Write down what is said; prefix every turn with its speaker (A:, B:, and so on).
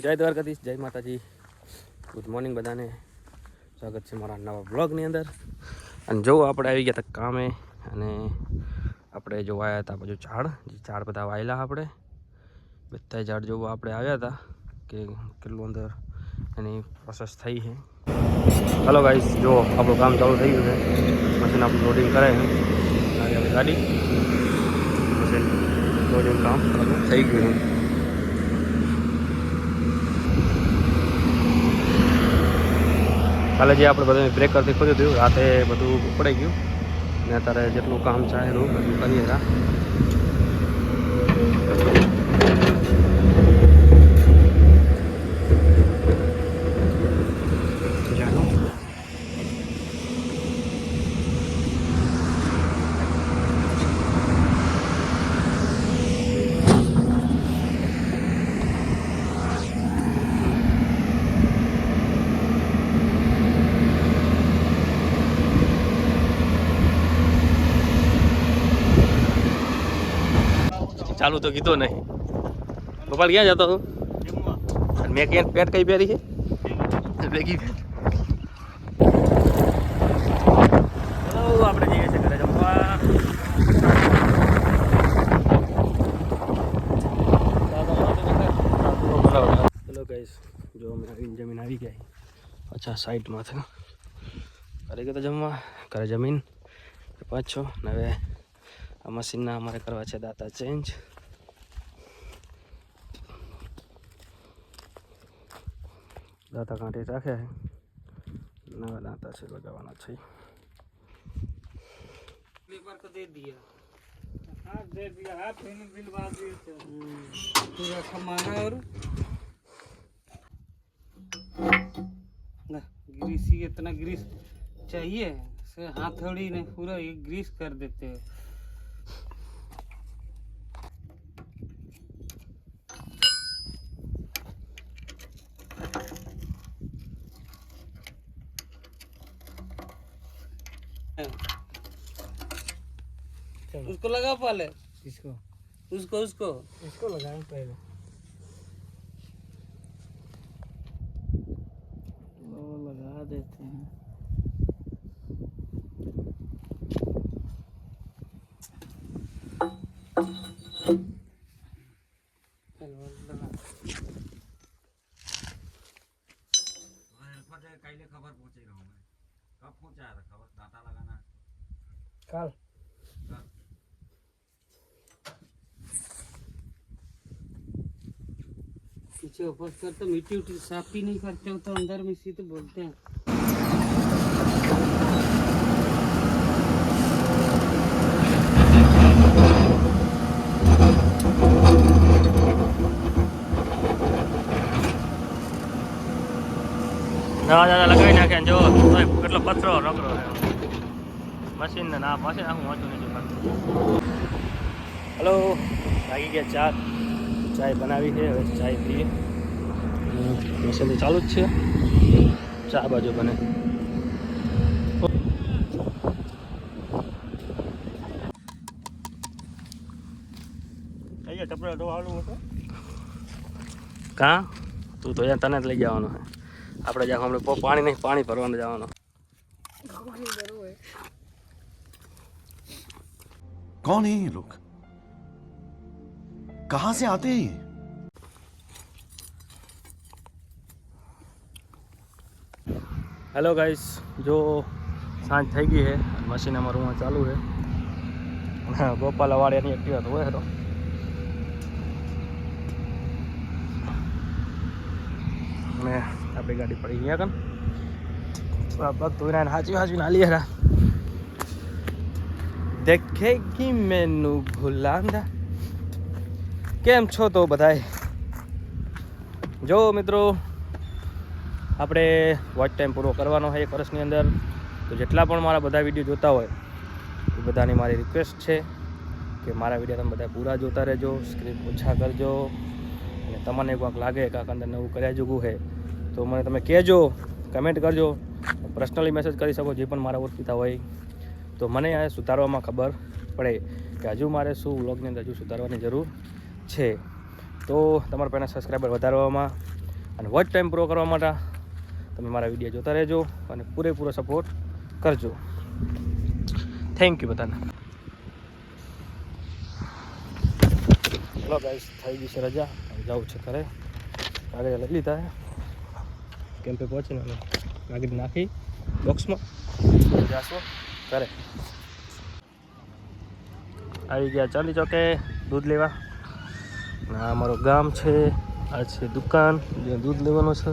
A: જય દ્વારકાધીશ, જય માતાજી, ગુડ મોર્નિંગ બધાને. સ્વાગત છે મારા નવા બ્લોગની અંદર. અને જો આપણે આવી ગયા હતા કામે, અને આપણે જો આવ્યા હતા બધું ઝાડ બધા વાયેલા આપણે બધા ઝાડ જોવા આપણે આવ્યા હતા કે કેટલું અંદર એની પ્રોસેસ થઈ છે. હલો ગાઈસ, જો આપણું કામ ચાલુ થઈ ગયું છે. મશીન આપણું લોડિંગ કરે છે. આવી ગાડી મશીન લોડિંગ કામ થઈ ગયું છે. કાલે જે આપણે બધાને બ્રેકરથી ખોલ્યું હતું, રાતે બધું ઉપડાઈ ગયું ને અત્યારે જેટલું કામ ચાહેલું બધું કરીએ હતા. ચાલુ તો કીધો નહીં. ગોપાલ ક્યાં જતો તું? મેં ક્યાં પેન્ટ કઈ પહેરી છે? ભેગી પેન્ટ. હલો, આપણે જઈએ છીએ ઘરે જમવા. હેલો ગાઈસ, જો અમે જમીન આવી ગયા. અચ્છા, સાઈડમાંથી ઘરે ગયો તો જમવા. ઘરે જમીન પાછો ને હવે આ મશીનના અમારે કરવા છે દાંતા ચેન્જ. દાંતા કાંઠી રાખ્યા છે, નવા દાંતા છે લગાવવાના છે.
B: दे दिया हाथ दे दिया हाथ बिल बात पूरा कमाना और ना ग्रीस ही इतना ग्रीस चाहिए से हाथोड़ी ने पूरा ये ग्रीस कर देते हैं. उसको लगा पहले.
A: किसको?
B: उसको उसको
A: इसको लगाएं पहले.
B: वो लगा देते हैं.
C: खबर पहुंचे रहा हूँ मैं. कब पहुंचाया था खबर? डाटा लगाना
A: काल
B: पीछे ऊपर करते मिट्टी उट्टी साफ ही नहीं करते हो तो अंदर में सीधे बोलते हैं.
A: નવા દાદા લગાવી નાખ્યા. જો કેટલો પથરો નકરો મશીન ને ના પાસે આખું વાંચું નહીં જોવાનું. હલો, લાગી ગયા ચાય બનાવી છે. હવે ચાય પીએ. મશીન તો ચાલુ જ છે. ચા બાજુ બને. કાં તું તો અહીંયા તને જ લઈ જવાનો છે. આપણે જ્યાં હમણાં પાણી નહીં, પાણી ભરવાનું જવાનું.
D: कौन है ये लोग? कहां से आते हैं ये?
A: હેલો ગાઈસ, જો સાંજ થઈ ગઈ છે. મશીન અમારું ચાલુ છે. ગોપાલ વાડિયાની એક્ટિવા તો હોય તો અને આપણી ગાડી પડી ગયા કન બાપા તું એને હાચી ના લી હરા દેખેગી મેનુ ભૂલાંદા. કેમ છો તો બધાય? જો મિત્રો, આપણે વોચ ટાઈમ પૂરો કરવાનો હોય 1 વર્ષની અંદર. તો જેટલા પણ મારા બધા વિડીયો જોતા હોય એ બધાની મારી રિક્વેસ્ટ છે કે મારા વિડીયો તમે બધા પૂરા જોતા રહેજો, સ્ક્રીન ઓછા કરજો. અને તમને કોઈક લાગે કે આ અંદર નવું કર્યા જોગું છે તો મને તમે કહેજો, કમેન્ટ કરજો, પર્સનલી મેસેજ કરી શકો જે પણ મારા ઓળખીતા હોય. તો મને આ સુધારવામાં ખબર પડે કે હજુ મારે શું વ્લોગની અંદર હજુ સુધારવાની જરૂર છે. તો તમારા પહેલાં સબસ્ક્રાઈબર વધારવામાં અને વોચ ટાઈમ પૂરો કરવા માટે તમે મારા વિડીયો જોતા રહેજો અને પૂરેપૂરો સપોર્ટ કરજો. થેન્ક યુ બધાને. ચલો ગાઈસ, થઈ ગઈ છે રજા, જવું છે ઘરે. કાગળ લઈ લીધા છે, કેમ્પે પહોંચીને અમે કાગળ નાખી બોક્સમાં જાશું ઘરે. આવી ગયા ચાલી ચોકે દૂધ લેવા. આ અમારું ગામ છે, આ છે દુકાન જ્યાં દૂધ લેવાનું છે.